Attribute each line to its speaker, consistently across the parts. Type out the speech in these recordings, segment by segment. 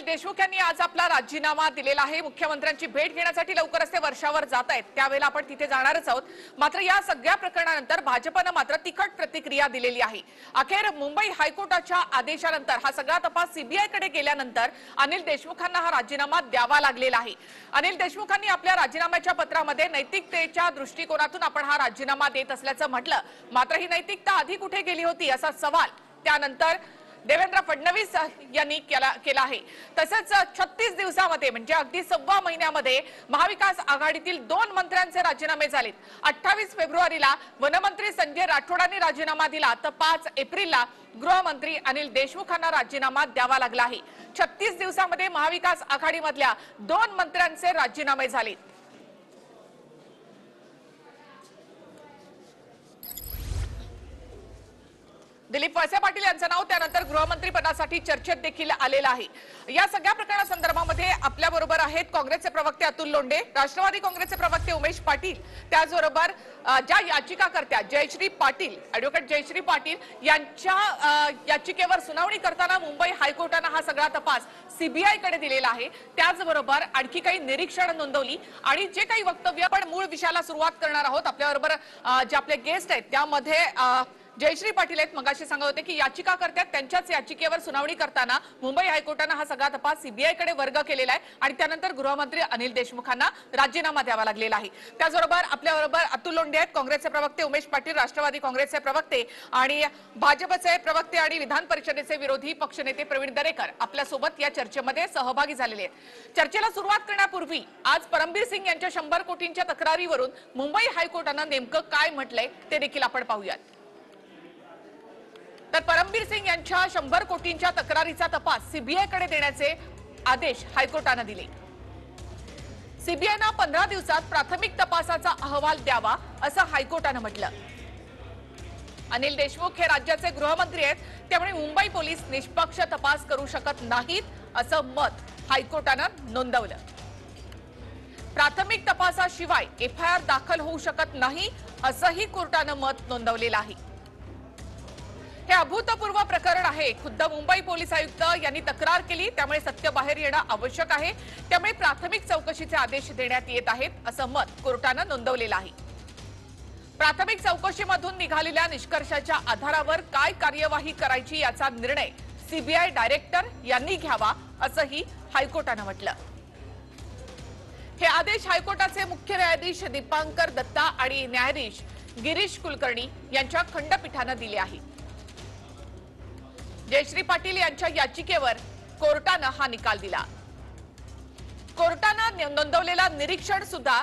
Speaker 1: देशमुख यांनी आज आपला राजीनामा दिलेला आहे। मुख्यमंत्र्यांची भेट घेण्यासाठी लवकरच ते वर्षावर जात आहेत, त्यावेळेला आपण तिथे जाणारच आहोत। मात्र या सगळ्या प्रकरणानंतर भाजपने मात्र तिखट प्रतिक्रिया दिलेली आहे। अखेर मुंबई हायकोर्टाच्या आदेशानंतर हा सगळा तपास सीबीआय कडे गेल्यानंतर अनिल देशमुखांना हा राजीनामा द्यावा लागलेला आहे। अनिल देशमुखांनी आपल्या राजीनाम्याच्या पत्रामध्ये नैतिकतेच्या दृष्टिकोनातून आपण हा राजीनामा देत असल्याचं म्हटलं, मात्र ही नैतिकता आधी कुठे गेली होती असा सवाल त्यानंतर देवेंद्र फडणवीस यांनी केला आहे। तसंच 36 दिवसांमध्ये म्हणजे अगदी 1.25 महिन्यामध्ये महाविकास आघाडीतील 2 मंत्र्यांचे राजीनामे झालेत। 28 फेब्रुवारीला वनमंत्री संजय राठोडांनी राजीनामा दिला, तर 5 एप्रिलला गृहमंत्री अनिल देशमुखांना राजीनामा द्यावा लागला आहे। 36 दिवसांमध्ये महाविकास आघाडीमधल्या 2 मंत्र्यांचे राजीनामे झालेत। दिलीप वळसे पाटील यांचं नाव त्यानंतर गृहमंत्री पदासाठी चर्चेत देखील आलेलं आहे। या सगळ्या प्रकरणासंदर्भामध्ये आपल्या बरोबर आहेत काँग्रेसचे प्रवक्ते अतुल लोंढे, राष्ट्रवादी काँग्रेसचे प्रवक्ते उमेश पाटील, त्याचबरोबर ज्या याचिकाकर्त्या जयश्री पाटील, ॲडव्होकेट जयश्री पाटील यांच्या याचिकेवर सुनावणी करताना मुंबई हायकोर्टाने हा सगळा तपास सीबीआय कडे दिलेला आहे। त्याचबरोबर आणखी काही निरीक्षण नोंदवली आणि जे काही वक्तव्य आपण मूळ विषयाला सुरुवात करणार आहोत। आपल्या बरोबर जे आपले गेस्ट आहेत त्यामध्ये जयश्री पाटील आहेत। मगाशी सांगत होते की याचिकाकर्त्या त्यांच्याच याचिकेवर सुनावणी करताना मुंबई हायकोर्टाने हा सगळा तपास सीबीआय कडे वर्ग केलेला आहे आणि त्यानंतर गृहमंत्री अनिल देशमुखांना राजीनामा द्यावा लागलेला आहे। त्याचबरोबर आपल्या बरोबर अतुल लोंढे आहेत, काँग्रेसचे प्रवक्ते उमेश पाटील, राष्ट्रवादी काँग्रेसचे प्रवक्ते आणि भाजपचे प्रवक्ते आणि विधान परिषदेचे विरोधी पक्षनेते प्रवीण दरेकर आपल्या सोबत या चर्चेमध्ये सहभागी झालेले आहेत। चर्चेला सुरुवात करण्यापूर्वी आज परमबीर सिंग यांच्या 100 कोटींच्या तक्रारीवरून मुंबई हायकोर्टाने नेमकं काय म्हटलंय ते देखील आपण पाहूयात। तर परमबीर सिंग यांच्या 100 कोटींच्या तक्रारीचा तपास सीबीआय कडे देण्याचे आदेश हायकोर्टाने दिले। सीबीआयने 15 दिवसात प्राथमिक तपासाचा अहवाल द्यावा असं हायकोर्टाने म्हटलं। अनिल देशमुख हे राज्याचे गृहमंत्री आहेत, त्यामुळे मुंबई पोलीस निष्पक्ष तपास करू शकत नाहीत असं मत हायकोर्टाने नोंदवलं। प्राथमिक तपासाशिवाय एफआयआर दाखल होऊ शकत नाही असंही कोर्टाने मत नोंदवलेलं आहे। हे अभूतपूर्व प्रकरण आहे। खुद्द मुंबई पोलीस आयुक्त यांनी तक्रार केली, त्यामुळे सत्य बाहेर येणं आवश्यक आहे, त्यामुळे प्राथमिक चौकशीचे आदेश देण्यात येत आहेत असं मत कोर्टाने नोंदवलेलं आहे। प्राथमिक चौकशीमधून निघालेल्या निष्कर्षाच्या आधारावर काय कार्यवाही करायची याचा निर्णय सीबीआय डायरेक्टर यांनी घ्यावा असंही हायकोर्टाने म्हटलं। हे आदेश हायकोर्टाचे मुख्य न्यायाधीश दीपांकर दत्ता आणि न्यायाधीश गिरीश कुलकर्णी यांच्या खंडपीठाने दिले आहेत। जयश्री पाटील यांच्या याचिकेवर कोर्टाने हा निकाल दिला। कोर्टाने नोंदवलेला निरीक्षण सुद्धा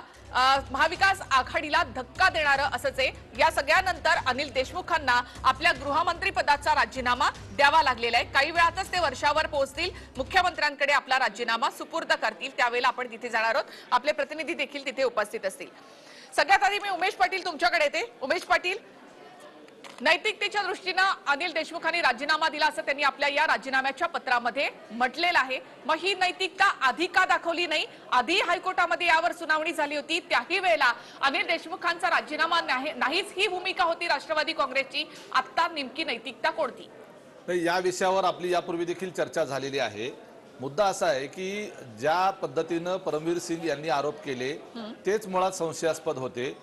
Speaker 1: महाविकास आघाडीला धक्का देणारं असंच आहे। या सगळ्यानंतर अनिल देशमुखांना आपल्या गृहमंत्री पदाचा राजीनामा द्यावा लागलेला आहे। काही वेळातच ते वर्षावर पोहोचतील, मुख्यमंत्र्यांकडे आपला राजीनामा सुपूर्द करतील, त्यावेळेला आपण तिथे जाणार आहोत। आपले प्रतिनिधी देखील तिथे उपस्थित असतील। सगळ्यात आधी मी उमेश पाटील तुमच्याकडे येते। उमेश पाटील, नैतिकतेच्या दृष्टीने अनिल देशमुखांनी राजीनामा दिला असं त्यांनी आपल्या या राजीनाम्याच्या पत्रामध्ये म्हटलेलं आहे। मग ही नैतिकता आधी का दाखवली नाही? आधी हायकोर्टामध्ये यावर सुनावणी झाली होती, त्याही वेळेला अनिल देशमुखांचा राजीनामा नाहीच ही भूमिका होती राष्ट्रवादी काँग्रेसची। आता नेमकी नैतिकता कोणती?
Speaker 2: या विषयावर आपली यापूर्वी देखील चर्चा झालेली आहे। मुद्दा असा आहे की ज्या पद्धतीने परमबीर सिंग यांनी आरोप केले तेच मुळात संशयास्पद होते।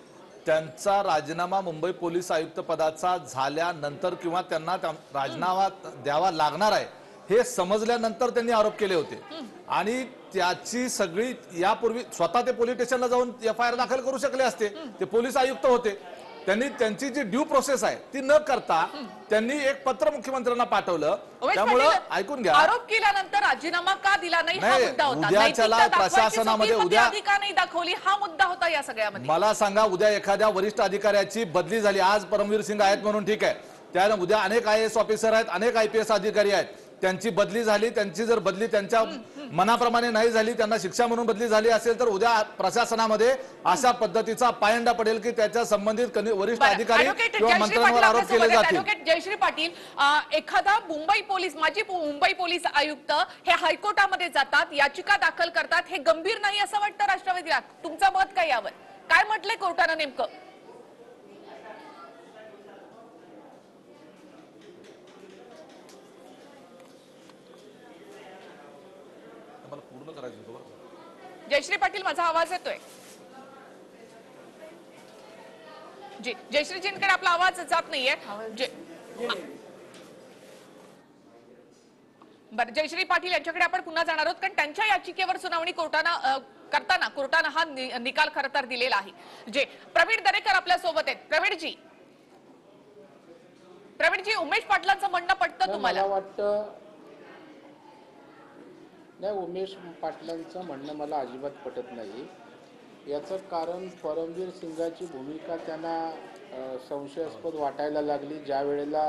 Speaker 2: त्यांचा राजीनामा मुंबई पोलीस आयुक्त पदाचा झाल्यानंतर किंवा त्यांना राजीनामा द्यावा लागणार आहे हे समजल्यानंतर त्यांनी आरोप केले होते आणि त्याची सगळी यापूर्वी स्वतः ते पोलीस स्टेशनला जाऊन एफआयआर दाखल करू शकले असते। ते पोलीस आयुक्त होते, त्यांनी त्यांची जी ड्यू प्रोसेस आहे ती न करता त्यांनी एक पत्र मुख्यमंत्र्यांना पाठवलं। त्यामुळे ऐकून घ्या,
Speaker 1: आरोप केल्यानंतर राजीनामा का दिला नाही हा मुद्दा होता।
Speaker 2: उद्याच्याला प्रशासनामध्ये उद्या
Speaker 1: का नाही दाखवली हा मुद्दा होता या सगळ्यामध्ये।
Speaker 2: मला सांगा, उद्या एखाद्या वरिष्ठ अधिकाऱ्याची बदली झाली, आज परमवीर सिंग आहेत म्हणून ठीक आहे, त्याने उद्या अनेक आयएएस ऑफिसर आहेत, अनेक आयपीएस अधिकारी आहेत, त्यांची बदली झाली, त्यांची जर बदली त्यांच्या मनाप्रमाणे नाही झाली, त्यांना शिक्षा म्हणून बदली झाली असेल तर उद्या प्रशासनामध्ये अशा पद्धतीचा पायंडा पडेल की त्याच्या संबंधित वरिष्ठ अधिकारी किंवा मंत्र्यांवर आरोप केले जातील।
Speaker 1: ॲडव्होकेट जयश्री पाटील, एखादा माजी मुंबई पोलीस आयुक्त हे हायकोर्टामध्ये जातात, याचिका दाखल करतात, हे गंभीर नाही असं वाटतं राष्ट्रवादीला? तुमचं मत काय यावर? काय म्हटलंय कोर्टाने नेमकं?
Speaker 2: मला पूर्ण करायचं होतं बरं का.
Speaker 1: जयश्री पाटील, माझा आवाज येतोय? जी, जयश्रीजींकडे आपला आवाज जात नाहीये. बरं, जयश्री पाटील यांच्याकडे आपण पुन्हा जाणार आहोत, कारण त्यांच्या याचिकेवर सुनावणी कोर्टानं हा निकाल खरं तर दिलेला आहे. जे प्रवीण दरेकर आपल्या सोबत आहेत. प्रवीणजी, उमेश पाटलांचं म्हणणं पटतं तुम्हाला?
Speaker 3: मला वाटतं नाही, उमेश पाटलांचं म्हणणं मला अजिबात पटत नाही. याचं कारण परमवीर सिंगाची भूमिका त्यांना संशयास्पद वाटायला लागली ज्या वेळेला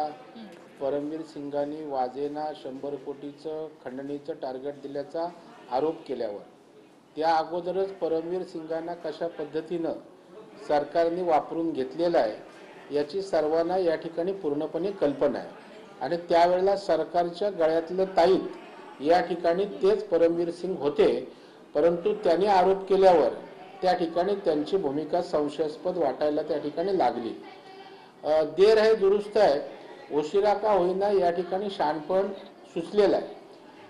Speaker 3: परमवीर सिंगांनी वाजेना 100 कोटीचं खंडणीचं टार्गेट दिल्याचा आरोप केल्यावर. त्या अगोदरच परमवीर सिंगांना कशा पद्धतीनं सरकारने वापरून घेतलेलं आहे याची सर्वांना या ठिकाणी पूर्णपणे कल्पना आहे. आणि त्यावेळेला सरकारच्या गळ्यातलं ताईत या ठिकाणी तेच परमवीर सिंग होते, परंतु त्यांनी आरोप केल्यावर त्या ठिकाणी त्यांची भूमिका संशयास्पद वाटायला त्या ठिकाणी लागली. देर है दुरुस्त आहे, उशिरा का होईना या ठिकाणी शहाणपण सुचलेलं आहे.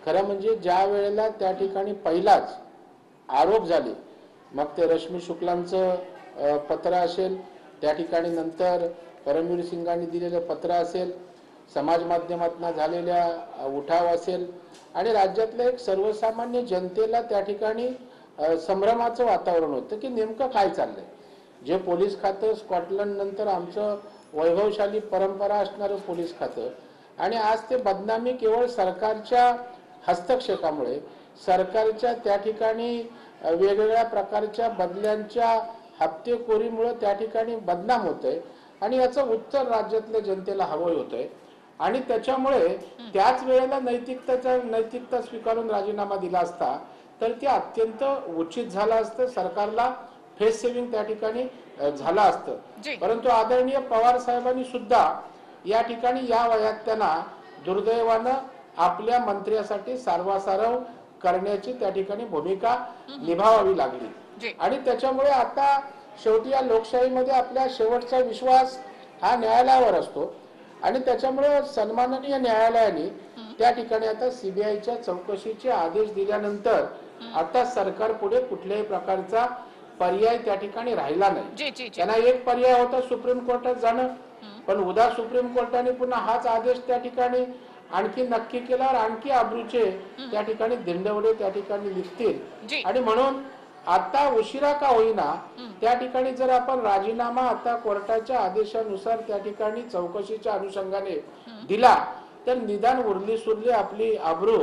Speaker 3: खरं म्हणजे ज्या वेळेला त्या ठिकाणी पहिलाच आरोप झाले, मग ते रश्मी शुक्लांचं पत्र असेल, त्या ठिकाणी नंतर परमवीर सिंगांनी दिलेलं पत्र असेल, समाज माध्यमातून झालेल्या उठाव असेल, आणि राज्यातल्या एक सर्वसामान्य जनतेला त्या ठिकाणी संभ्रमाचं वातावरण होतं की नेमकं काय चाललंय. जे पोलीस खातं स्कॉटलंड नंतर आमचं वैभवशाली परंपरा असणारं पोलीस खातं, आणि आज ते बदनामी केवळ सरकारच्या हस्तक्षेपामुळे, सरकारच्या त्या ठिकाणी वेगवेगळ्या प्रकारच्या बदल्यांच्या हप्तेखोरीमुळे त्या ठिकाणी बदनाम होतंय. आणि याचं उत्तर राज्यातल्या जनतेला हवं होतंय. आणि त्याच्यामुळे त्याच वेळेला नैतिकता स्वीकारून राजीनामा दिला असता तर ते अत्यंत उचित झालं असतं, सरकारला फेस सेव्हिंग त्या ठिकाणी झालं असतं. परंतु आदरणीय पवार साहेबांनी सुद्धा या ठिकाणी या वयात त्यांना दुर्दैवानं आपल्या मंत्र्यासाठी सारवासारव करण्याची त्या ठिकाणी भूमिका निभावावी लागली. आणि त्याच्यामुळे आता शेवटी या लोकशाहीमध्ये आपल्या शेवटचा विश्वास हा न्यायालयावर असतो. आणि त्याच्यामुळे सन्माननीय न्यायालयाने त्या ठिकाणी आता सीबीआयच्या चौकशीचे आदेश दिल्यानंतर आता सरकार पुढे कुठल्याही प्रकारचा पर्याय त्या ठिकाणी राहिला नाही. त्यांना एक पर्याय होता सुप्रीम कोर्टात जाणं, पण उद्या सुप्रीम कोर्टाने पुन्हा हाच आदेश त्या ठिकाणी आणखी नक्की केल्यावर आणखी अब्रूचे त्या ठिकाणी दिंडवडे त्या ठिकाणी निघतील. आणि म्हणून आता उशिरा का होईना त्या ठिकाणी जर आपण राजीनामा आता कोर्टाच्या आदेशानुसार त्या ठिकाणी चौकशीच्या अनुषंगाने दिला तर निदान उरली सुरली आपली अब्रू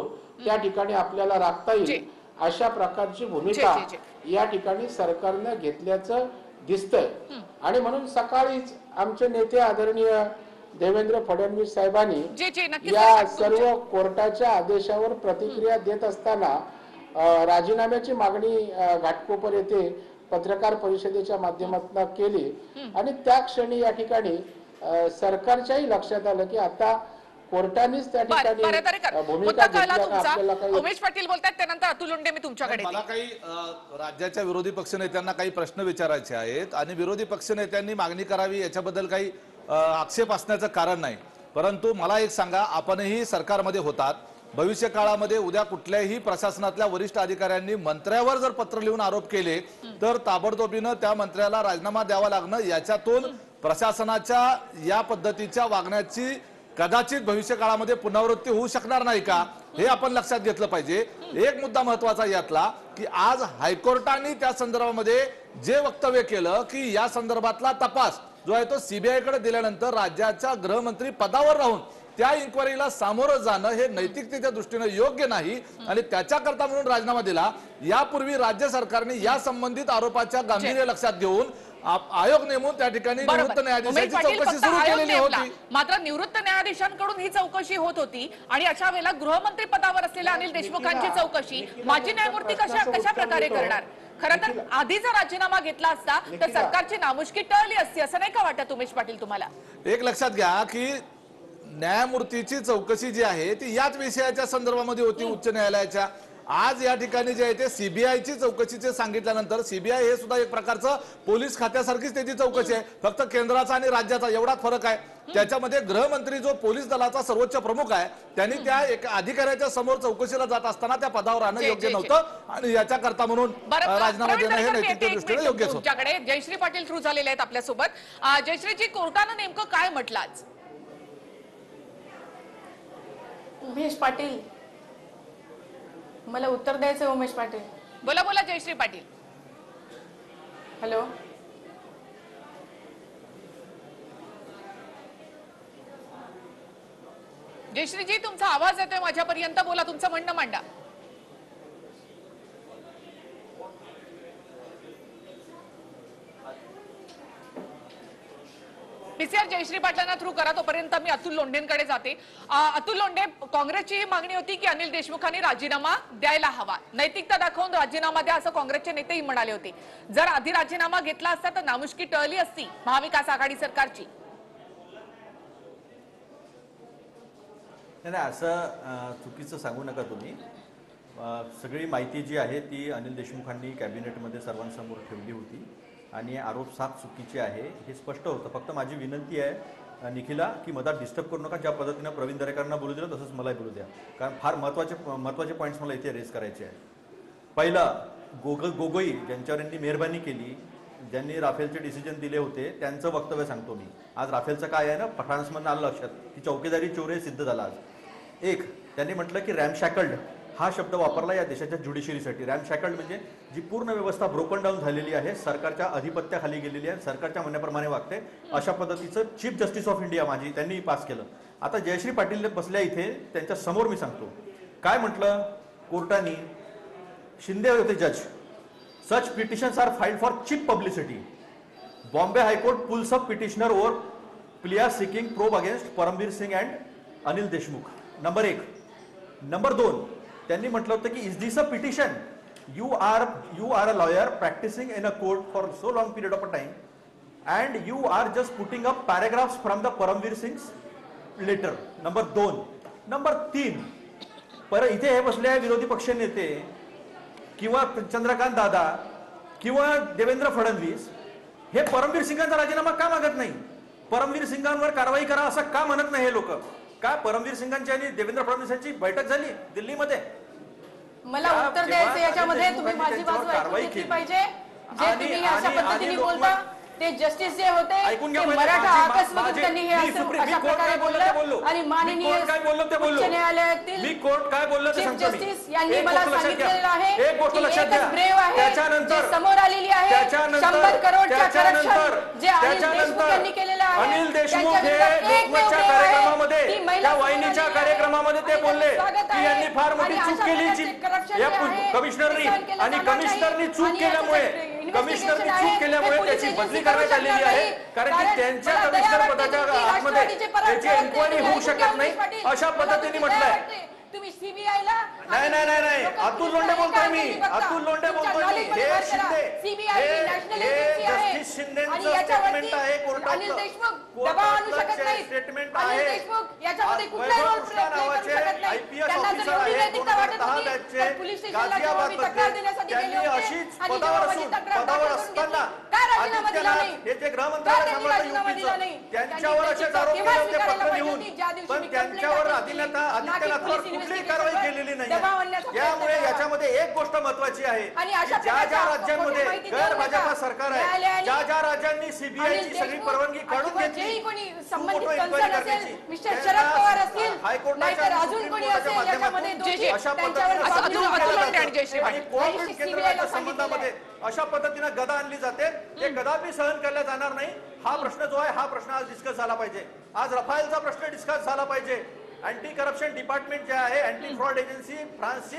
Speaker 3: त्या ठिकाणी आपल्याला राखता येईल, अशा प्रकारची भूमिका या ठिकाणी सरकारने घेतल्याचं दिसतंय. आणि म्हणून सकाळीच आमचे नेते आदरणीय देवेंद्र फडणवीस साहेबांनी या सर्व कोर्टाच्या आदेशावर प्रतिक्रिया देत असताना राजीनाम्याची मागणी घाटकोपर येथे पत्रकार परिषदेच्या माध्यमातून केली. आणि त्या क्षणी या ठिकाणी सरकारच्याही लक्षात आलं की आता कोर्टानेच त्या ठिकाणी भूमिका घेतली.
Speaker 1: उमेश पाटील बोलतात, त्यानंतर अतुल लोंढे मी तुमच्याकडे.
Speaker 2: मला काही राज्याच्या विरोधी पक्षनेत्यांना काही प्रश्न विचारायचे आहेत आणि विरोधी पक्षनेत्यांनी मागणी करावी याच्याबद्दल काही आक्षेप असण्याचं कारण नाही. परंतु मला एक सांगा, आपणही सरकारमध्ये होतात, भविष्य काळामध्ये उद्या कुठल्याही प्रशासनातल्या वरिष्ठ अधिकाऱ्यांनी मंत्र्यावर जर पत्र लिहून आरोप केले तर ताबडतोबीनं त्या मंत्र्याला राजीनामा द्यावा लागणं, याच्यातून प्रशासनाच्या या पद्धतीच्या वागण्याची कदाचित भविष्य काळामध्ये पुनरावृत्ती होऊ शकणार नाही का, हे आपण लक्षात घेतलं पाहिजे. एक मुद्दा महत्वाचा यातला की आज हायकोर्टाने त्या संदर्भामध्ये जे वक्तव्य केलं की या संदर्भातला तपास जो आहे तो सीबीआय कडे दिल्यानंतर राज्याच्या गृहमंत्री पदावर राहून त्या इन्क्वायरीला सामोरं जाणं हे नैतिकतेच्या दृष्टीने योग्य नाही आणि त्याच्याकरता म्हणून राजीनामा दिला. यापूर्वी राज्य सरकारने या संबंधित आरोपाच्या गांभीर्य लक्षात घेऊन आयोग नेमून त्या ठिकाणी निवृत्त न्यायाधीशाची चौकशी सुरू केलेली होती.
Speaker 1: मात्र निवृत्त न्यायाधीशांकडून ही चौकशी होत होती आणि अशा वेळेला गृहमंत्री पदावर असलेल्या अनिल देशमुखांची चौकशी माजी न्यायमूर्ती कशा प्रकारे करणार? खरं तर आधी जर राजीनामा घेतला असता तर सरकारची नामुष्की टळली असती, असं नाही का वाटत उमेश पाटील तुम्हाला?
Speaker 2: एक लक्षात घ्या की न्यायमूर्तीची चौकशी जी आहे ती याच विषयाच्या संदर्भामध्ये होती उच्च न्यायालयाच्या. आज या ठिकाणी जे आहे ते सीबीआयची चौकशीचे सांगितल्यानंतर सीबीआय हे सुद्धा एक प्रकारचं पोलीस खात्यासारखीच त्याची चौकशी आहे, फक्त केंद्राचा आणि राज्याचा एवढाच फरक आहे. त्याच्यामध्ये गृहमंत्री जो पोलीस दलाचा सर्वोच्च प्रमुख आहे त्यांनी त्या एका अधिकाऱ्याच्या समोर चौकशीला जात असताना त्या पदावर राहणं योग्य नव्हतं आणि याच्याकरता म्हणून राजीनामा देणं हे नैतिक दृष्टीने योग्य होतं.
Speaker 1: तुमच्याकडे जयश्री पाटील थ्रू झालेले आहेत आपल्यासोबत. जयश्रीजी, कोर्टानं नेमकं काय म्हटलं आज?
Speaker 4: उमेश पाटील, मला उत्तर द्यायचं. उमेश पाटील,
Speaker 1: बोला बोला. जयश्री पाटील,
Speaker 4: हॅलो.
Speaker 1: जयश्रीजी, तुमचा आवाज येतोय माझ्यापर्यंत, बोला, तुमचं म्हणणं मांडा. पीसीआर जयश्री पाटलांना थ्रू करा, तोपर्यंत मी अतुल लोंढेंकडे जाते. अतुल लोंढे, काँग्रेसची ही मागणी होती की अनिल देशमुखांनी राजीनामा द्यायला हवा, नैतिकता दाखवून राजीनामा द्या, असं काँग्रेसचे नेतेही म्हणाले होते. जर आधी राजीनामा घेतला असता तर नामुष्की टळली असती महाविकास आघाडी सरकारची.
Speaker 5: नाही, असं चुकीचं सांगू नका तुम्ही. सगळी माहिती जी आहे ती अनिल देशमुखांनी कॅबिनेटमध्ये सर्वांसमोर ठेवली होती आणि आरोप साफ चुकीचे आहे हे स्पष्ट होतं. फक्त माझी विनंती आहे निखिला की मधात डिस्टर्ब करू नका. ज्या पद्धतीनं प्रवीण दरेकरांना बोलू दिलं तसंच मलाही बोलू द्या, कारण फार महत्त्वाचे पॉईंट्स मला इथे रेस करायचे आहे. पहिलं, गोगोई ज्यांच्यावर यांनी मेहरबानी केली, ज्यांनी राफेलचे डिसिजन दिले होते, त्यांचं वक्तव्य सांगतो मी. आज राफेलचं काय आहे ना, फ्रान्समधनं आलं लक्षात की चौकीदारी चोरी सिद्ध झाला आज. एक, त्यांनी म्हटलं की रॅमशॅकल्ड हा शब्द वापरला या देशाच्या ज्युडिशरीसाठी. रॅमशॅकल्ड म्हणजे जी पूर्ण व्यवस्था ब्रोकन डाऊन झालेली आहे, सरकारच्या अधिपत्याखाली गेलेली आहे, सरकारच्या म्हणण्याप्रमाणे वागते, अशा पद्धतीचं चीफ जस्टिस ऑफ इंडिया त्यांनी पास केलं. आता जयश्री पाटील बसल्या इथे, त्यांच्या समोर मी सांगतो काय म्हटलं कोर्टाने. शिंदे होते जज. Such petitions are filed for cheap publicity. Bombay high court pulls up petitioner over plea seeking probe against Paramvir Singh and Anil Deshmukh. Number 1. Number 2, त्यांनी म्हटलं होतं की is this a petition. You are a lawyer practising in a court for so long period of a time and you are just putting up paragraphs from the Paramvir Singh letter. Number 2. Number 3, इथे हे बसले विरोधी पक्ष नेते किंवा चंद्रकांत दादा किंवा देवेंद्र फडणवीस हे परमवीर सिंगांचा राजीनामा का मागत नाही, परमवीर सिंगांवर कारवाई करा असं का म्हणत नाही हे लोक. का परमवीर सिंगांची आणि देवेंद्र फडणवीसांची बैठक झाली दिल्लीमध्ये?
Speaker 4: मला उत्तर द्यायचं याच्यामध्ये. तुम्ही माझी बाजू ऐकून घेतली पाहिजे. जे तुम्ही अशा पद्धतीने बोलता ते जस्टिस जे होते ते मराठा आकस्मिक त्यांनी हे अशा प्रकारे बोललं आणि माननीय उच्च न्यायालयातील चीफ जस्टिस यांनी मला सांगितलेलं आहे की एकच ब्रेव आहे जी समोर आलेली आहे. 100 करोडच्या करप्शन जे अनिल देशमुख यांनी केलेलं आहे,
Speaker 5: लोकमतच्या कार्यक्रमामध्ये त्या वाहिनीच्या कार्यक्रमामध्ये ते बोलले की यांनी फार मोठी चूक केली कमिशनरनी, आणि कमिशनरनी चूक केल्यामुळे त्याची बदली करण्यात आलेली आहे, कारण की त्यांच्या कमिशनर पदाच्या आतमध्ये त्याची एन्क्वायरी होऊ शकत नाही अशा पद्धतीने म्हटलंय.
Speaker 4: तुम्ही सीबीआयला
Speaker 5: नाही, अतुल लोंढे बोलतोय मी. अतुल लोंढे बोलतोय मी. हे शिंदे, हे जस्टिस शिंदेचं स्टेटमेंट आहे कोर्टातलं. स्टेटमेंट आहे. IPS ऑफिसर आहे 2010 बॅचचे गाझियाबाद मध्ये. त्यांनी अशीच पदावर असताना आदित्यनाथ हे जे गृहमंत्रालय सांभाळतं युपीचं, त्यांच्यावर असेच आरोप केले होते पत्र लिहून, पण त्यांच्यावर आदित्यनाथवर कुठलीही कारवाई केलेली नाही. त्यामुळे याच्यामध्ये एक गोष्ट महत्वाची आहे की ज्या ज्या राज्यांमध्ये गैर भाजपा सरकार आहे, ज्या ज्या राज्यांनी सीबीआयची सगळी परवानगी काढून घेतली हायकोर्टाच्या माध्यमातून अशा पद्धतीने संबंधामध्ये अशा पद्धतीने गदा आणली जाते, ते कदापि सहन केला जाणार नाही. हा प्रश्न जो आहे हा प्रश्न आज डिस्कस झाला पाहिजे. आज रफायलचा प्रश्न डिस्कस झाला पाहिजे. अँटी करप्शन डिपार्टमेंट जे आहे, अँटी फ्रॉड एजन्सी फ्रान्सची,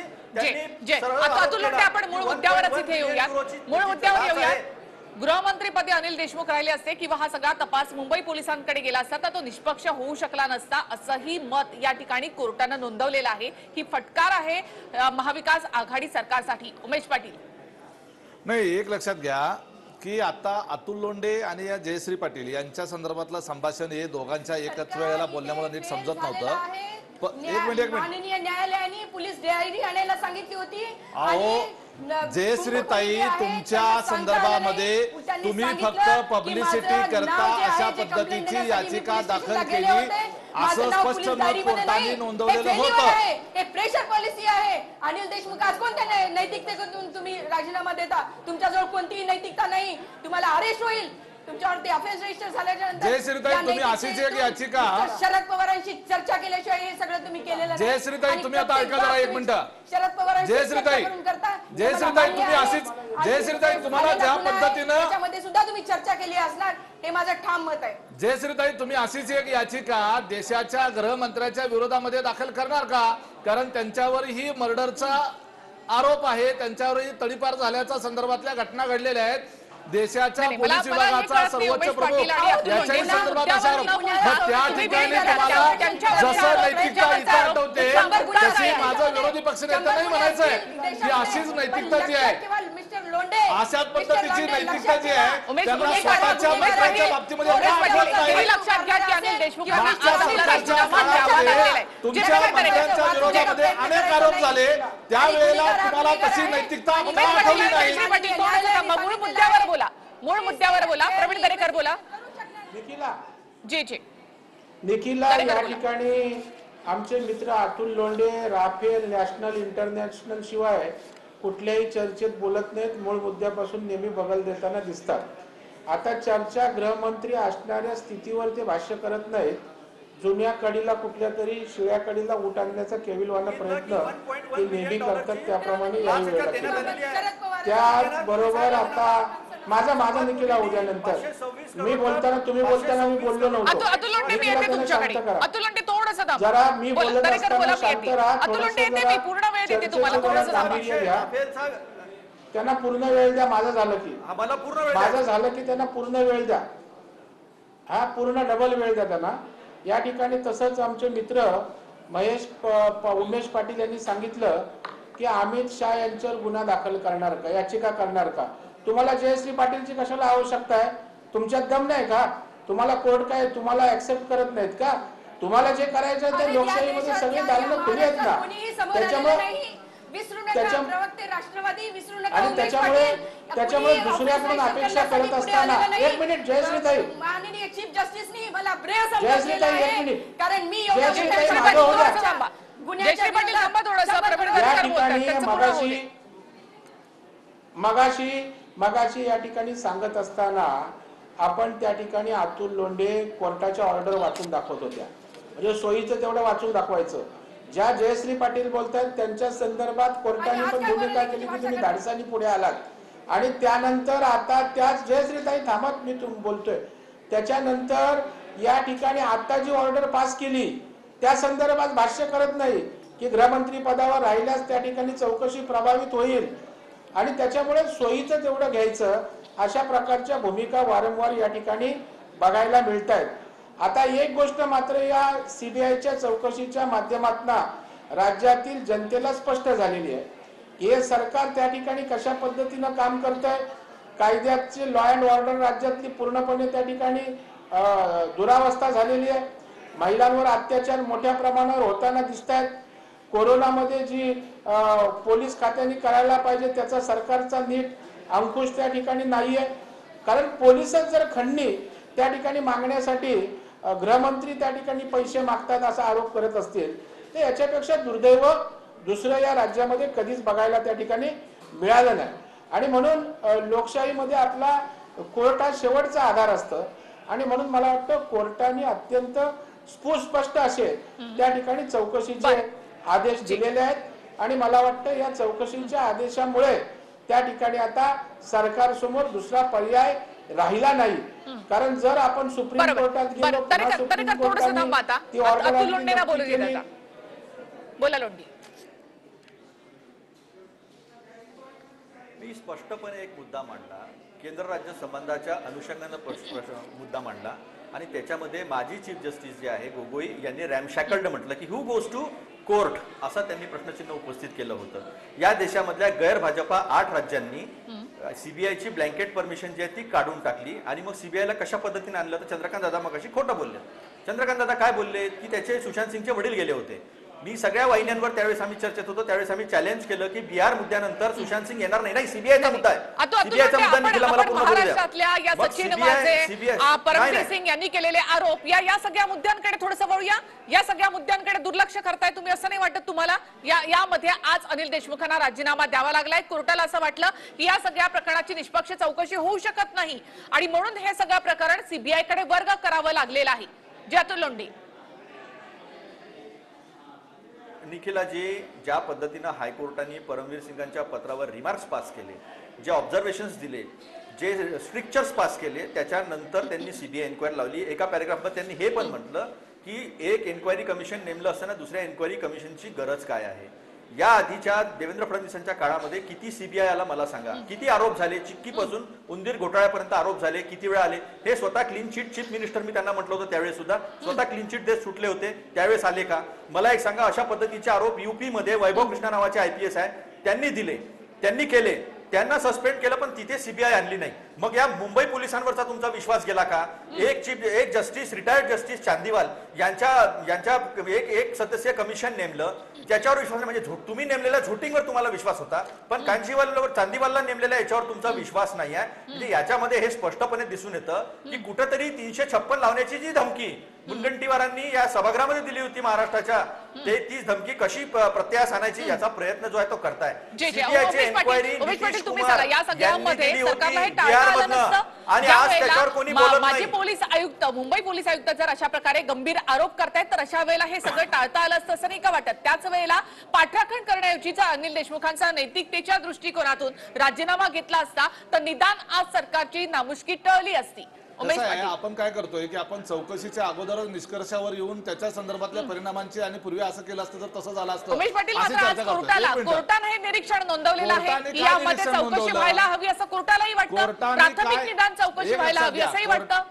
Speaker 1: आपण मूळ मुद्द्यावरच इथे येऊया. मूळ मुद्द्यावर येऊया. गृहमंत्रीपदी अनिल देशमुख राहिले असते किंवा हा सगळा तपास मुंबई पोलिसांकडे गेला असता तर तो निष्पक्ष होऊ शकला नसता, असंही मत या ठिकाणी कोर्टानं नोंदवलेलं आहे. ही फटकार आहे महाविकास आघाडी सरकारसाठी. उमेश पाटील,
Speaker 2: नाही, एक लक्षात घ्या की आता अतुल लोंढे आणि या जयश्री पाटील यांच्या संदर्भातलं संभाषण हे दोघांच्या एकच वेळेला बोलण्यामुळे नीट समजत नव्हतं. एक मिनिट
Speaker 4: माननीय न्यायालयाने पोलीस डायरी आणायला सांगितली होती
Speaker 2: अहो जयश्रीताई, तुमच्या संदर्भामध्ये तुम्ही फक्त पब्लिसिटी करता अशा पद्धतीची याचिका दाखल केली असं स्पष्ट मत कोर्टाने नोंदवलेलं होतं.
Speaker 4: हे प्रेशर पॉलिसी आहे. अनिल देशमुख आज कोणत्या नैतिकतेतून तुम्ही राजीनामा देता? तुमच्याजवळ कोणतीही नैतिकता नाही. तुम्हाला अरेस्ट होईल. तुमच्यावरती अफेन्स रजिस्टर झाल्याच्या नंतर
Speaker 2: जयश्रीताई, तुम्ही अशीच एक याचिका
Speaker 4: शरद पवारांशी चर्चा केल्याशिवाय हे सगळं तुम्ही केलेलं नाही.
Speaker 2: जयश्रीताई, तुम्ही आता ऐका जरा एक मिनिट.
Speaker 4: शरद पवारांशी
Speaker 2: जयश्रीताई, जयश्रीताई, तुम्ही अशीच जयश्रीताई, तुम्हाला ज्या पद्धतीनं
Speaker 4: त्याच्यामध्ये सुद्धा तुम्ही चर्चा केली असणार हे माझं ठाम मत आहे.
Speaker 2: जयश्रीताई, तुम्ही अशीच एक याचिका देशाच्या गृहमंत्र्याच्या विरोधामध्ये दाखल करणार का? कारण त्यांच्यावर ही मर्डरचा आरोप आहे, त्यांच्यावरही तडीपार झाल्याच्या संदर्भातल्या घटना घडलेल्या आहेत. देशाच्या पोलीस विभागाचा सर्वोच्च प्रमुख याच्याही संदर्भात असा आरोप. मग त्या ठिकाणी तुम्हाला जसं नैतिकता इथं आठवते तशी माझं विरोधी पक्षनेता नाही म्हणायचंय की अशीच नैतिकता जी आहे, अशाच पद्धतीची नैतिकता जी आहे त्यांना स्वतःच्या मित्राच्या बाबतीमध्ये आठवत नाही.
Speaker 1: लक्षात घ्या की अनिल देशमुख
Speaker 2: मागच्या सरकारच्या काळामध्ये तुमच्या मंत्र्यांच्या विरोधामध्ये अनेक आरोप झाले, त्यावेळेला तुम्हाला तशी नैतिकता का आठवली नाही?
Speaker 1: मूळ मुद्द्यावर बोला, मूळ मुद्द्यावर बोला. प्रवीण दरेकर बोला.
Speaker 3: निखिला
Speaker 1: जी जी
Speaker 3: निखिला या ठिकाणी आमचे मित्र Atul Londhe Rafale national international शिवाय कुठल्याही चर्चेत बोलत नाहीत. मूळ मुद्द्यापासून नेहमी बगल देताना दिसतात. आता चर्चा गृहमंत्री असणाऱ्या स्थितीवर ते भाष्य करत नाहीत. जुन्या कडीला कुठल्या तरी शिळ्या कडीला ऊट आणण्याचा केविलवाना प्रयत्न ते नेहमी करतात, त्याप्रमाणे याही वेळेला केला. त्याचबरोबर आता माझा निखिला उद्यानंतर मी बोलताना तुम्ही बोलताना मी बोललो नव्हतो.
Speaker 1: अतुल लोंढे, मी येते तुमच्याकडे. अतुल लोंढे, थोडंसं थांबा.
Speaker 3: जरा मी बोलत
Speaker 1: दरेकर बोला,
Speaker 3: असताना
Speaker 1: मी
Speaker 3: शांत राहा.
Speaker 1: येते. अतुल लोंढे येते, मी पूर्ण वेळ देते तुम्हाला. थोडंसं थांबा.
Speaker 3: त्यांना पूर्ण वेळ द्या. माझं झालं की माझं झालं की त्यांना पूर्ण वेळ द्या. हा पूर्ण डबल वेळ द्या त्यांना. या ठिकाणी तसंच आमचे मित्र उमेश पाटील यांनी सांगितलं की अमित शाह यांच्यावर गुन्हा दाखल करणार का, याचिका करणार का? तुम्हाला जयश्री पाटीलची कशाला आवश्यकता आहे? तुमच्यात दम नाही का? तुम्हाला कोर्ट काय तुम्हाला ऍक्सेप्ट करत नाहीत का? तुम्हाला जे करायचं ते लोकशाहीमध्ये सगळे दालनं खुली आहेत ना. त्याच्यामुळे दुसऱ्याकडून अपेक्षा करत असताना एक मिनिट जयश्रीताई,
Speaker 4: माननीय चीफ जस्टिसनी मला ब्रेव
Speaker 3: जयश्रीताई एक मिनिट,
Speaker 4: कारण मी
Speaker 3: जयश्रीताई मागं हो द्या.
Speaker 1: जयश्री पाटील थांबा थोडंसं. प्रवीण
Speaker 3: या
Speaker 1: दरेकर
Speaker 3: ठिकाणी
Speaker 1: बोलतात, त्यांचं पूर्ण होऊ दे.
Speaker 3: मगाशी या ठिकाणी सांगत असताना आपण त्या ठिकाणी अतुल लोंढे कोर्टाच्या ऑर्डर वाचून दाखवत होत्या. म्हणजे सोयीचं तेवढं वाचून दाखवायचं. ज्या जयश्री पाटील बोलतात त्यांच्या संदर्भात कोर्टाने पण भूमिका केली की तुम्ही धाडसानी पुढे आलात. आणि त्यानंतर आता त्याच जयश्रीताई थांबत मी बोलतोय त्याच्यानंतर या ठिकाणी आता जी ऑर्डर पास केली त्या संदर्भात भाष्य करत नाही की गृहमंत्री पदावर राहिल्यास त्या ठिकाणी चौकशी प्रभावित होईल आणि त्याच्यामुळे सोयीचं तेवढं घ्यायचं, अशा प्रकारच्या भूमिका वारंवार या ठिकाणी बघायला मिळत आहेत. आता एक गोष्ट मात्र या सीबीआयच्या चौकशीच्या माध्यमातून राज्यातील जनतेला स्पष्ट झालेली आहे. हे सरकार त्या ठिकाणी कशा पद्धतीनं काम करतंय. कायद्याची लॉ अँड ऑर्डर राज्यातली पूर्णपणे त्या ठिकाणी दुरावस्था झालेली आहे. महिलांवर अत्याचार मोठ्या प्रमाणावर होताना दिसत आहेत. कोरोनामध्ये जी पोलीस खात्याने करायला पाहिजे त्याचा सरकारचा नीट अंकुश त्या ठिकाणी नाहीये. कारण पोलिसच जर खंडणी त्या ठिकाणी मागण्यासाठी गृहमंत्री त्या ठिकाणी पैसे मागतात असा आरोप करत असतील तर याच्यापेक्षा दुर्दैव दुसरं या राज्यामध्ये कधीच बघायला त्या ठिकाणी मिळालं नाही. आणि म्हणून लोकशाहीमध्ये आपला कोर्ट हा शेवटचा आधार असतं आणि म्हणून मला वाटतं कोर्टाने अत्यंत स्पष्ट असे त्या ठिकाणी चौकशीचे आदेश दिलेले आहेत. आणि मला वाटतं या चौकशीच्या आदेशामुळे त्या ठिकाणी आता सरकार समोर दुसरा पर्याय राहिला नाही. कारण जर आपण सुप्रीम कोर्टात गेलो
Speaker 1: बोला लोंढे.
Speaker 5: मी स्पष्टपणे एक मुद्दा मांडला, केंद्र राज्य संबंधाच्या अनुषंगानं मुद्दा मांडला आणि त्याच्यामध्ये माजी चीफ जस्टिस जे आहे गोगोई यांनी रॅमशॅकल्ड म्हटलं की हू गोज टू कोर्ट असा त्यांनी प्रश्नचिन्ह उपस्थित केलं होतं. या देशामधल्या गैर भाजपा 8 राज्यांनी सीबीआयची ब्लँकेट परमिशन जी आहे ती काढून टाकली आणि मग सीबीआयला कशा पद्धतीने आणलं तर चंद्रकांत दादा मगाशी खोटं बोलले. चंद्रकांत दादा काय बोलले की त्याचे सुशांत सिंगचे वडील गेले होते. मी सगळ्या वाहिन्यांवर त्यावेळेस आम्ही चर्चेत होतो, त्यावेळेस आम्ही चॅलेंज केलं की बिहार मुद्द्यानंतर सुशांत सिंग येणार नाही. सीबीआयचा मुद्दा आहे, सीबीआयचा मुद्दा निखिला मला पूर्ण बोलू द्या.
Speaker 1: महाराष्ट्रातल्या या सचिन वाजे, परमवीर सिंग यांनी केलेले आरोप या सगळ्या मुद्द्यांकडे थोडंसं वळूया. या सगळ्या मुद्द्यांकडे दुर्लक्ष करताय तुम्ही, असं नाही वाटत तुम्हाला? यामध्ये आज अनिल देशमुखांना राजीनामा द्यावा लागलाय. कोर्टाला असं वाटलं की या सगळ्या प्रकरणाची निष्पक्ष चौकशी होऊ शकत नाही आणि म्हणून हे सगळं प्रकरण सीबीआय कडे वर्ग करावं लागलेलं आहे. जे अतुल लोंढे,
Speaker 5: निखिला ज्या पद्धतीनं हायकोर्टाने परमवीर सिंगांच्या पत्रावर रिमार्क्स पास केले, जे ऑब्झर्वेशन्स दिले, जे स्ट्रिक्चर्स पास केले, त्याच्यानंतर त्यांनी सीबीआय एन्क्वायरी लावली. एका पॅरेग्राफमध्ये त्यांनी हे पण म्हटलं की एक एन्क्वायरी कमिशन नेमलं असताना दुसऱ्या एन्क्वायरी कमिशनची गरज काय आहे. या आधीच्या देवेंद्र फडणवीसांच्या काळामध्ये किती सीबीआय आला मला सांगा, किती आरोप झाले, चिक्कीपासून उंदीर घोटाळ्यापर्यंत आरोप झाले, किती वेळा आले. हे स्वतः क्लीन चिट चीफ मिनिस्टर मी त्यांना म्हटलं होतं त्यावेळेस सुद्धा, स्वतः क्लीन चिट देत सुटले होते, त्यावेळेस आले का? मला एक सांगा, अशा पद्धतीचे आरोप युपी मध्ये वैभव कृष्णा नावाचे IPS आहे त्यांनी दिले, त्यांनी केले, त्यांना सस्पेंड केलं, पण तिथे सीबीआय आणली नाही. मग या मुंबई पोलिसांवरचा तुमचा विश्वास गेला का? एक जस्टिस, रिटायर्ड जस्टिस चांदीवाल यांच्या एक सदस्य कमिशन नेमलं, त्याच्यावर विश्वास, म्हणजे तुम्ही नेमलेल्या झोटिंगवर तुम्हाला विश्वास होता, पण कांचीवालवर, चांदीवालला नेमलेल्या याच्यावर तुमचा विश्वास नाही आहे. म्हणजे याच्यामध्ये हे स्पष्टपणे दिसून येतं की कुठेतरी 356 लावण्याची जी धमकी मुनगंटीवारांनी या सभागृहामध्ये दिली होती महाराष्ट्राच्या, तीच धमकी कशी प्रत्यास आणायची याचा प्रयत्न जो आहे तो करताय. सीबीआयची एन्क्वायरी नितीश कुमार यांनी दिली होती बिहारमधनं, आणि आज त्याच्यावर कोणी बोलत नाही.
Speaker 1: माजी पोलीस आयुक्त, मुंबई पोलीस आयुक्त जर अशा प्रकारे गंभीर आरोप करतायत तर अशा वेळेला हे सगळं टाळता आलं असतं असं नाही का वाटत? त्याच वेळेला पाठराखण करण्याऐवजीचा अनिल देशमुखांचा नैतिकतेच्या दृष्टिकोनातून राजीनामा घेतला असता तर निदान आज सरकारची नामुष्की टळली असती.
Speaker 2: आपण काय करतोय की आपण चौकशीच्या अगोदरच निष्कर्षावर येऊन त्याच्या संदर्भातल्या परिणामांची, आणि पूर्वी असं केलं असतं तर तसं झालं असतं.
Speaker 1: उमेश पाटील मात्र आज कोर्टाने हे निरीक्षण नोंदवलेलं आहे की यामध्ये चौकशी व्हायला हवी असं कोर्टालाही वाटतं, प्राथमिक निदान चौकशी व्हायला हवी असंही वाटतं.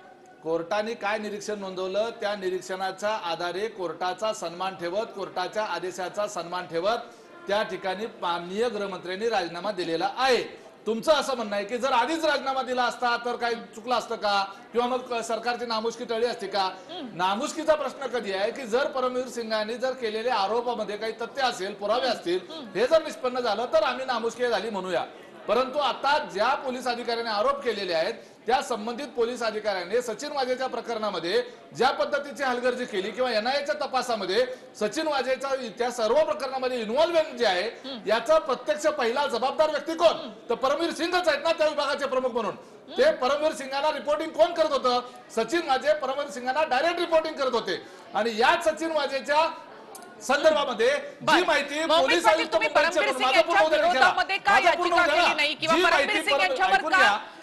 Speaker 2: कोर्टाने काय निरीक्षण नोंदवलं त्या निरीक्षणाच्या आधारे कोर्टाचा सन्मान ठेवत, कोर्टाच्या आदेशाचा सन्मान ठेवत त्या ठिकाणी माननीय गृहमंत्र्यांनी राजीनामा दिलेला आहे. तुमचं असं म्हणणं आहे की जर आधीच राजीनामा दिला असता तर काय चुकलं असतं का, किंवा मग सरकारची नामुष्की टळली असते का? नामुष्कीचा प्रश्न कधी आहे की जर परमवीर सिंगांनी जर केलेल्या आरोपामध्ये काही तथ्य असेल, पुरावे असतील, हे जर निष्पन्न झालं तर आम्ही नामुष्की झाली म्हणूया. परंतु आता ज्या पोलीस अधिकाऱ्याने आरोप केलेले आहेत त्या संबंधित पोलीस अधिकाऱ्याने सचिन वाजेच्या प्रकरणामध्ये ज्या पद्धतीची हलगर्जी केली किंवा NIAच्या तपासामध्ये सचिन वाजेच्या त्या सर्व प्रकरणामध्ये इन्व्हॉल्वमेंट जे आहे याचा प्रत्यक्ष पहिला जबाबदार व्यक्ती कोण? तर परमवीर सिंगच आहेत ना त्या विभागाचे प्रमुख म्हणून. ते परमवीर सिंगांना रिपोर्टिंग कोण करत होतं? सचिन वाजे परमवीर सिंगांना डायरेक्ट रिपोर्टिंग करत होते. आणि याच सचिन वाजेच्या संदर्भामध्ये जी माहिती पोलीस आयुक्त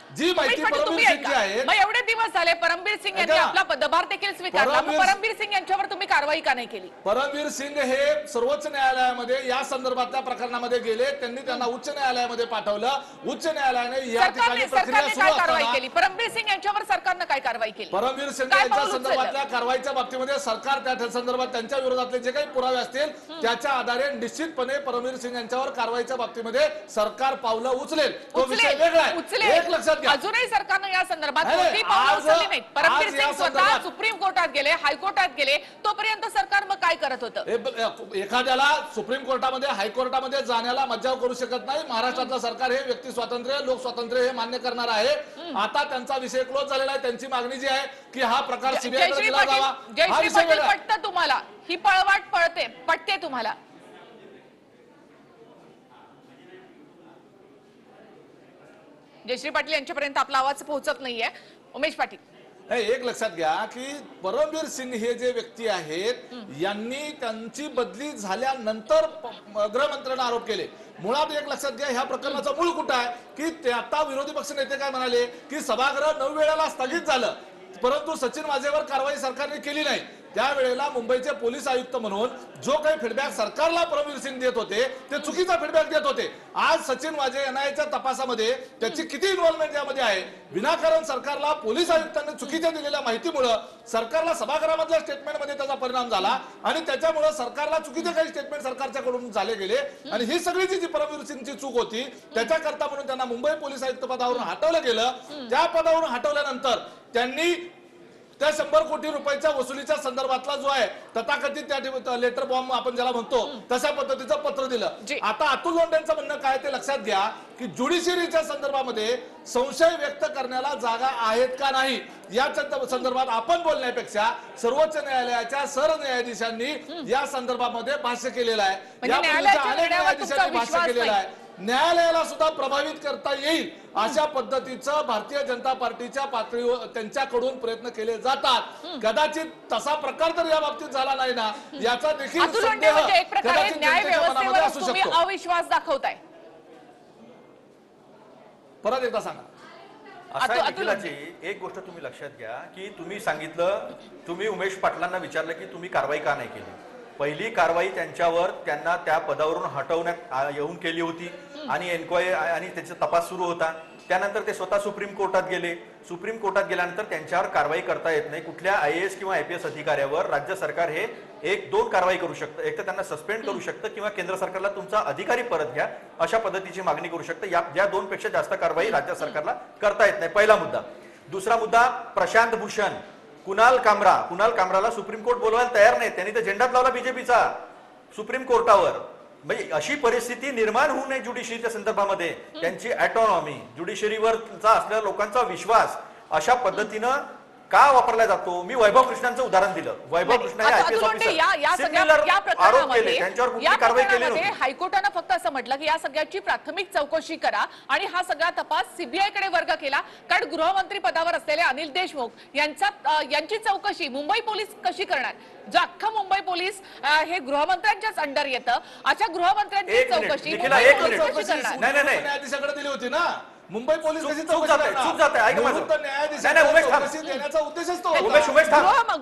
Speaker 2: जी माहिती परमवीर सिंग आहे,
Speaker 1: एवढे दिवस झाले परमवीर सिंग यांनी आपला पदभार देखील स्वीकारला, परमवीर सिंग यांच्यावर तुम्ही कारवाई का नाही केली?
Speaker 2: परमवीर सिंग हे सर्वोच्च न्यायालयामध्ये या संदर्भातल्या प्रकरणामध्ये गेले, त्यांनी त्यांना उच्च न्यायालयामध्ये पाठवलं. उच्च न्यायालयाने या ठिकाणी प्रक्रिया सुरू
Speaker 1: कारवाई केली. परमवीर सिंग यांच्यावर सरकारनं काय कारवाई केली?
Speaker 2: परमवीर सिंग यांच्या संदर्भातल्या कारवाईच्या बाबतीमध्ये सरकार त्या संदर्भात त्यांच्या विरोधातले जे काही पुरावे असतील त्याच्या आधारे निश्चितपणे परमवीर सिंग यांच्यावर कारवाईच्या बाबतीमध्ये सरकार पावलं उचलेल. तो विषय वेगळा आहे, एक लक्षात घ्या.
Speaker 1: अजूनही सरकारनं या संदर्भात कोणतीही पावलं उचलली नाहीत. परमवीर सिंग स्वतः सुप्रीम कोर्टात गेले, हायकोर्टात गेले, तोपर्यंत सरकार मग काय करत होतं?
Speaker 2: एखाद्याला सुप्रीम कोर्टामध्ये हायकोर्टामध्ये जाण्याला मज्जाव करू शकत नाही. महाराष्ट्रातलं सरकार हे व्यक्ती स्वातंत्र्य, लोक स्वातंत्र्य हे मान्य करणार आहे. आता त्यांचा विषय क्लोज झालेला आहे. त्यांची मागणी जी आहे की हा प्रकार सीबीआयकडे दिला जावा.
Speaker 1: जयश्री पाटील, पटतं तुम्हाला ही पळवाट? पटते तुम्हाला? जयश्री पाटील यांच्यापर्यंत आपला आवाज पोहोचत नाहीये. उमेश पाटील,
Speaker 2: एक लक्षात घ्या की परमवीर सिंग हे जे व्यक्ती आहेत यांनी त्यांची बदली झाल्यानंतर गृहमंत्र्यांना आरोप केले. मुळात एक लक्षात घ्या ह्या प्रकरणाचा मूळ कुठं आहे की ते आता विरोधी पक्ष नेते काय म्हणाले की सभागृह 9 वेळेला स्थगित झालं, परंतु सचिन वाजेवर कारवाई सरकारने केली नाही. त्यावेळेला मुंबईचे पोलीस आयुक्त म्हणून जो काही फीडबॅक सरकारला परमवीर सिंग देत होते ते चुकीचा फीडबॅक देत होते. आज सचिन वाजे NIAच्या तपासामध्ये त्याची किती इन्व्हॉल्वमेंट यामध्ये आहे? विनाकारण सरकारला पोलीस आयुक्तांनी चुकीच्या दिलेल्या माहितीमुळे सरकारला सभागृहामधल्या स्टेटमेंटमध्ये त्याचा परिणाम झाला आणि त्याच्यामुळे सरकारला चुकीचे काही स्टेटमेंट सरकारच्याकडून झाले गेले. आणि ही सगळी जी परमवीर सिंगची चूक होती त्याच्याकरता म्हणून त्यांना मुंबई पोलीस आयुक्त पदावरून हटवलं गेलं. त्या पदावरून हटवल्यानंतर त्यांनी त्या 100 कोटी रुपयाच्या वसुलीच्या संदर्भातला जो आहे तथाकथित त्या लेटर बॉम्ब आपण ज्याला म्हणतो तशा पद्धतीचं पत्र दिलं. आता अतुल लोंढेंचं म्हणणं काय ते लक्षात घ्या की ज्युडिशरीच्या संदर्भामध्ये संशय व्यक्त करण्याला जागा आहेत का नाही या संदर्भात आपण बोलण्यापेक्षा सर्वोच्च न्यायालयाच्या सरन्यायाधीशांनी या संदर्भामध्ये भाष्य केलेलं आहे. यापूर्वीच्या अनेक न्यायाधीशांनी भाष्य केलेलं आहे. न्यायालयाला सुद्धा प्रभावित करता येईल अशा पद्धतीचं भारतीय जनता पार्टीच्या पातळीवर त्यांच्याकडून प्रयत्न केले जातात. कदाचित तसा प्रकार जर या बाबतीत झाला नाही ना याचा देखील
Speaker 1: एक प्रकारे न्याय व्यवस्थेवर तुम्ही अविश्वास दाखवताय.
Speaker 2: परत एकदा सांगा.
Speaker 5: अतुलाची एक गोष्ट तुम्ही लक्षात घ्या की तुम्ही सांगितलं, तुम्ही उमेश पाटलांना विचारलं की तुम्ही कारवाई का नाही केली. पहिली कारवाई त्यांच्यावर त्यांना त्या पदावरून हटवण्यात येऊन केली होती आणि एन्क्वायरी आणि त्याचा तपास सुरू होता. त्यानंतर ते स्वतः सुप्रीम कोर्टात गेले. सुप्रीम कोर्टात गेल्यानंतर त्यांच्यावर कारवाई करता येत नाही. कुठल्या IAS किंवा IPS अधिकाऱ्यावर राज्य सरकार हे 1-2 कारवाई करू शकतं. एक तर त्यांना सस्पेंड करू शकतं किंवा केंद्र सरकारला तुमचा अधिकारी परत घ्या अशा पद्धतीची मागणी करू शकतं. या 2 पेक्षा जास्त कारवाई राज्य सरकारला करता येत नाही. पहिला मुद्दा. दुसरा मुद्दा, प्रशांत भूषण, कुणाल कामराला सुप्रीम कोर्ट बोलवायला तयार नाही. त्यांनी तर झेंडाच लावला बीजेपीचा सुप्रीम कोर्टावर. म्हणजे अशी परिस्थिती निर्माण होऊ नये ज्युडिशरीच्या संदर्भामध्ये. त्यांची ऑटोनॉमी, ज्युडिशरीवरचा असलेल्या लोकांचा विश्वास अशा पद्धतीनं का वापरला जातो. मी वैभव कृष्णांचं उदाहरण दिलं. वैभव कृष्ण हे IPS ऑफिसर
Speaker 1: हायकोर्टानं फक्त असं म्हटलं की या सगळ्याची प्राथमिक चौकशी करा आणि हा सगळा तपास CBI कडे वर्ग केला. कारण गृहमंत्री पदावर असलेले अनिल देशमुख यांची चौकशी मुंबई पोलीस कशी करणार. जो अख्खा मुंबई पोलीस हे गृहमंत्र्यांच्याच अंडर येतं. अशा गृहमंत्र्यांची चौकशी
Speaker 2: न्यायाधीशाकडे दिली होती ना. मुंबई पोलीस कशी चौकशी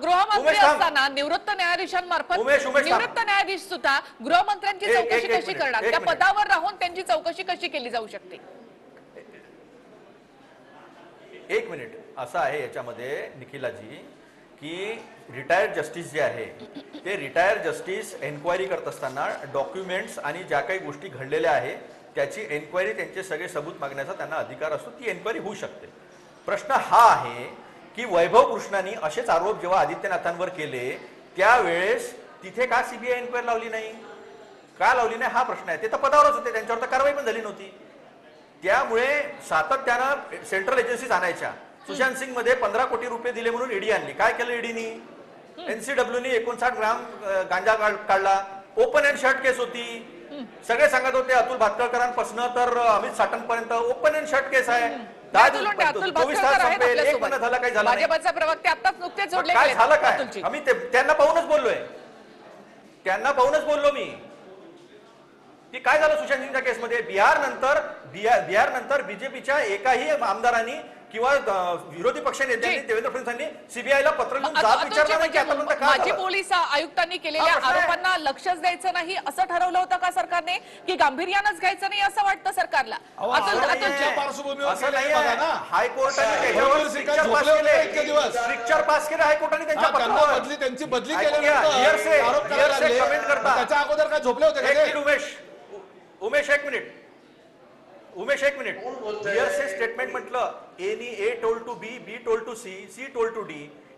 Speaker 1: गृहमंत्री असताना निवृत्त न्यायाधीशांमार्फत निवृत्त न्यायाधीश सुद्धा गृहमंत्र्यांची चौकशी कशी करणार. त्या पदावर राहून त्यांची चौकशी कशी केली जाऊ शकते.
Speaker 5: एक मिनिट. असं आहे याच्यामध्ये निखिलाजी की रिटायर्ड जस्टिस जे आहे ते रिटायर्ड जस्टिस एन्क्वायरी करत असताना डॉक्युमेंट्स आणि ज्या काही गोष्टी घडलेल्या आहेत त्याची एन्क्वायरी, त्यांचे सगळे सबूत मागण्याचा त्यांना अधिकार असतो. ती एन्क्वायरी होऊ शकते. प्रश्न हा आहे की वैभव कृष्णांनी असेच आरोप जेव्हा आदित्यनाथांवर केले त्यावेळेस तिथे का CBI एन्क्वायरी लावली नाही, का लावली नाही हा प्रश्न आहे. ते तर पदावरच होते, त्यांच्यावर तर कारवाई पण झाली नव्हती. त्यामुळे सातत्यानं सेंट्रल एजन्सीज आणायच्या. सुशांत सिंग मध्ये 15 कोटी रुपये दिले म्हणून ईडी आणली. काय केलं ईडीनी? NCWनी 59 ग्राम गांजा काढला. ओपन अँड शट केस होती. सगळे सांगत होते अतुल भातखळकरांपासून तर अमित साटंतपर्यंत ओपन अँड शट केस आहे. 24 तास संपेल, 1 महिना झाला काही झालं नाही.
Speaker 1: भाजपचे प्रवक्ते आताच नुकतेच जोडले
Speaker 5: काय झालं काय? आम्ही त्यांना पाहूनच बोललो मी की काय झालं सुशांत सिंगच्या केसमध्ये. बिहार नंतर बीजेपीच्या एकाही आमदारांनी किंवा विरोधी पक्ष नेत्यांनी देवेंद्र फडणवीसांनी CBIला पत्र लिहून जाब विचारला नाही की आतापर्यंत काय
Speaker 1: माजी पोलीस आयुक्तांनी केलेल्या आरोपांना लक्षच द्यायचं नाही असं ठरवलं होतं का सरकारने की गांभीर्यानंच घ्यायचं नाही असं वाटतं सरकारला.
Speaker 5: हायकोर्टाने स्ट्रिक्चर पास केलं. हायकोर्टाने त्यांच्या पत्रावर
Speaker 2: त्यांची बदली केल्यानंतर
Speaker 5: कमेंट करता
Speaker 2: त्याच्या अगोदर काय झोपले होते.
Speaker 5: उमेश एक मिनिट. हिअरसे स्टेटमेंट म्हटलं. A told to B, B told to C told to D.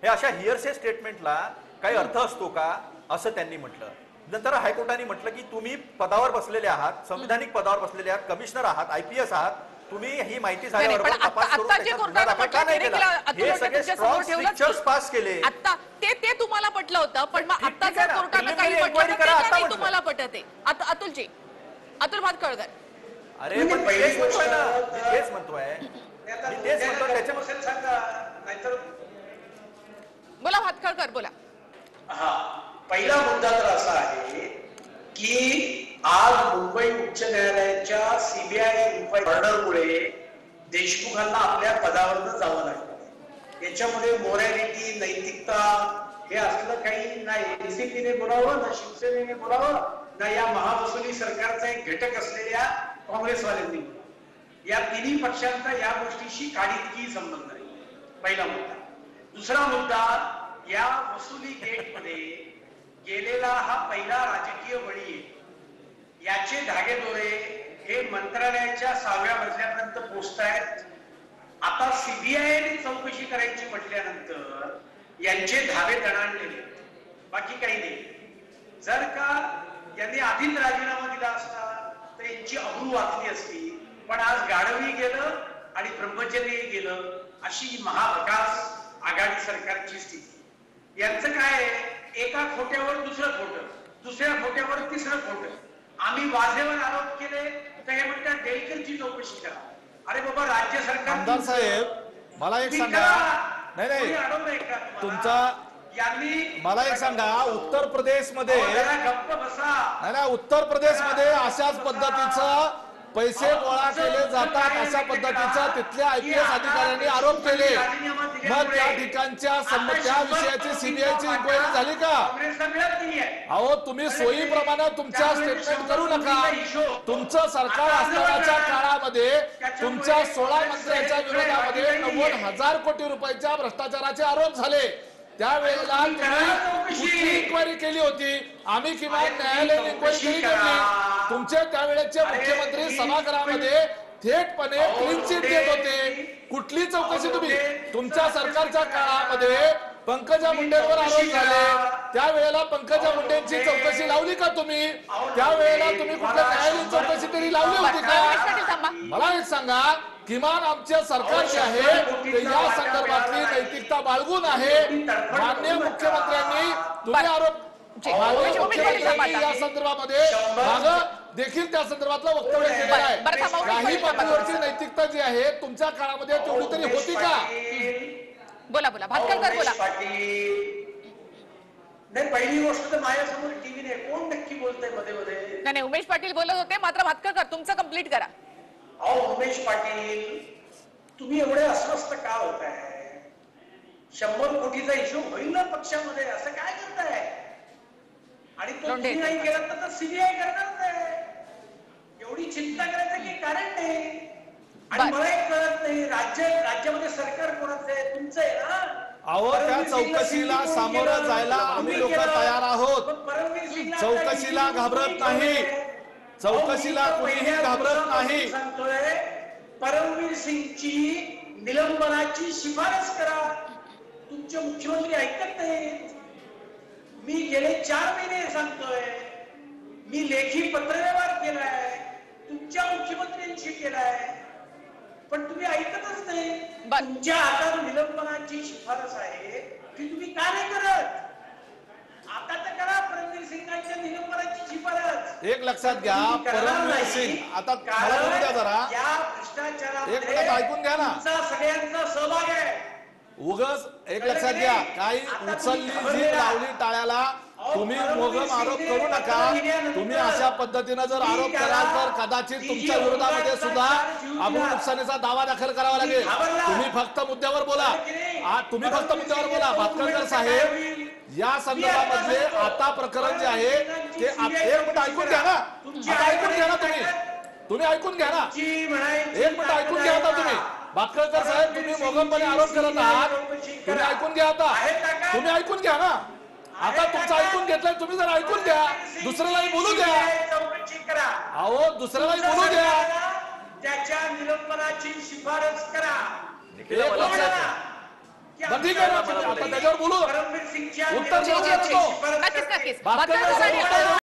Speaker 5: हे अशा हिअरसे स्टेटमेंटला काही अर्थ असतो का असं त्यांनी म्हटलं. नंतर हायकोर्टाने म्हटलं की तुम्ही पदावर बसलेले आहात, संविधानिक पदावर बसलेले आहात, कमिशनर आहात, IPS आहात, तुम्ही ही माहिती झाल्यावर तपास करून हे सगळे स्ट्रॉंग स्ट्रिक्चर्स पास केले.
Speaker 1: आता ते तुम्हाला पटलं होतं पण मग आता जर कोर्टानं काही पटलं तुम्हाला पटते. अतुल भातखळकर
Speaker 5: अरे पण तेच म्हणतोय
Speaker 1: बोला भातखळकर बोला.
Speaker 6: पहिला मुद्दा तर असा आहे की आज मुंबई उच्च न्यायालयाच्या CBI ऑर्डरमुळे देशमुखांना आपल्या पदावरनं जावं लागतं. याच्यामध्ये मोरॅलिटी, नैतिकता हे असलं काही नाही. NCPने बोलावं ना शिवसेनेने बोलावं ना या महावसुली सरकारचा एक घटक असलेल्या काँग्रेसवाल्यांनी. या तिन्ही पक्षांचा या गोष्टीशी काहीही संबंध नाही. पहिला मुद्दा. दुसरा मुद्दा, या वसुली गेटमध्ये गेलेला हा पहिला राजकीय बळी आहे. याचे धागेदोरे हे मंत्रालयाच्या 6व्या मजल्यापर्यंत पोहोचतायत. आता CBIने चौकशी करायची म्हटल्यानंतर यांचे धावे दणाणलेले, बाकी काही नाही. जर का यांनी आधीच राजीनामा दिला असता तर यांची अब्रू वाचली असती. पण आज गाढवही गेलं आणि ब्रह्मचर्यही गेलं, अशी महाविकास आघाडी सरकारची स्थिती. यांचं काय आहे, एका खोट्यावर दुसरं खोटं, दुसऱ्या खोट्यावर तिसरं खोटं. आम्ही वाझेवर आरोप केले तर हे म्हणतात डेलकरची चौकशी करा. अरे बाबा, राज्य सरकार
Speaker 2: आमदार साहेब मला एक सांगा, नाही तुमचा मला एक सांगा, उत्तर प्रदेशमध्ये
Speaker 6: गप्प बसा.
Speaker 2: नाही उत्तर प्रदेशमध्ये अशाच पद्धतीचं पैसे गोळा केले जातात अशा पद्धतीचा तिथल्या IPS अधिकाऱ्यांनी आरोप केले. मग त्या ठिकाणच्या त्या विषयाची सीबीआयची इन्क्वायरी झाली का? अहो, तुम्ही सोयीप्रमाणे तुमच्या स्टेटमेंट करू नका. तुमचं सरकार असतानाच्या काळामध्ये तुमच्या 16 मंत्र्यांच्या विरोधामध्ये 90,000 कोटी रुपयाच्या भ्रष्टाचाराचे आरोप झाले. त्यावेळेला तुम्ही इन्क्वायरी केली होती, आम्ही किमान न्यायालयीन इन्क्वायरी केली होती. तुमचे त्यावेळेचे मुख्यमंत्री सभागृहामध्ये थेटपणे क्लीन चिट देत होते. कुठली चौकशी तुम्ही तुमच्या सरकारच्या काळामध्ये पंकजा मुंडेंवर आरोप झाले, त्यावेळेला पंकजा मुंडेंची चौकशी लावली का तुम्ही? त्यावेळेला तुम्ही कुठल्या न्यायालयीन चौकशी तरी लावली होती का? मला एक सांगा, किमान आमचे सरकार जे आहे ते या संदर्भातली नैतिकता बाळगून आहे. माननीय मुख्यमंत्र्यांनी तुम्ही आरोप मुख्यमंत्र्यांनी या संदर्भामध्ये मागं देखील त्या संदर्भातलं वक्तव्य केलेलं आहे. काही बाबतीवरची नैतिकता जी आहे तुमच्या काळामध्ये तेवढी तरी होती का?
Speaker 1: बोला बोला, भातखळकर बोला.
Speaker 6: नाही, पहिली गोष्ट तर माझ्यासमोर टीव्ही नाही, कोण नक्की बोलतंय मध्ये मध्ये?
Speaker 1: नाही, उमेश पाटील बोलत होते, मात्र भातखळकर तुमचं कंप्लीट करा.
Speaker 6: अहो उमेश पाटील, तुम्ही एवढे अस्वस्थ का होताय? 100 कोटीचा हिशोब होईल ना पक्षामध्ये, असं काय करताय? आणि तो तुम्ही नाही केला तर सीबीआय करणार नाही. एवढी चिंता करायचं की कारण नाही. आणि मला एक कळत नाही, राज्यामध्ये सरकार कोणाचं आहे? तुमचं आहे ना?
Speaker 2: अहो, त्या चौकशीला सामोरं जायला आम्ही लोक तयार आहोत. चौकशीला घाबरत नाही, चौकशीला कुणीही घाबरत नाही.
Speaker 6: सांगतोय परमवीर सिंगची निलंबनाची शिफारस करा. तुमचे मुख्यमंत्री ऐकत नाहीत. मी गेले 4 महिने सांगतोय, मी लेखी पत्रव्यवहार केलाय, तुमच्या मुख्यमंत्र्यांशी केलाय, पण तुम्ही ऐकतच नाही. तुमच्या हातात निलंबनाची शिफारस आहे की तुम्ही का नाही करत? आता तर करा परमवीर सिंगांच्या निलंबनाची शिफारस.
Speaker 2: एक लक्षात घ्या, परमवीर सिंग, आता मला बोलू द्या जरा,
Speaker 6: या भ्रष्टाचारामध्ये
Speaker 2: एक मिनिट ऐकून घ्या ना.
Speaker 6: सगळ्यांचा सहभाग आहे.
Speaker 2: उगाच एक लक्षात घ्या, काही उचलली जी लावली टाळ्याला तुम्ही मोगम आरोप करू नका. तुम्ही अशा पद्धतीनं जर आरोप कराल तर कदाचित तुमच्या विरोधामध्ये सुद्धा अब्रू नुकसानीचा दावा दाखल करावा लागेल. तुम्ही फक्त मुद्द्यावर बोला, तुम्ही फक्त मुद्द्यावर बोला. भातखळकर साहेब, या संदर्भामध्ये आता प्रकरण जे आहे ते एक मिनिट ऐकून घ्या ना. आता ऐकून घ्या ना, तुम्ही ऐकून घ्या ना, एक मिनिट ऐकून घ्या आता तुम्ही. भातखळकर साहेब, तुम्ही मोगमपणे आरोप करत आहात, तुम्ही ऐकून घ्या. आता तुम्ही ऐकून घ्या ना. आता तुमचं ऐकून घेतलंय, तुम्ही जर ऐकून घ्या, दुसऱ्यालाही बोलू द्या. अहो, दुसऱ्यालाही बोलू द्या.
Speaker 6: त्याच्या निलंबनाची शिफारस करा.
Speaker 2: ठीक आहे ना, आता त्याच्यावर बोलू. उत्तर
Speaker 1: नक्कीच. भातखळकर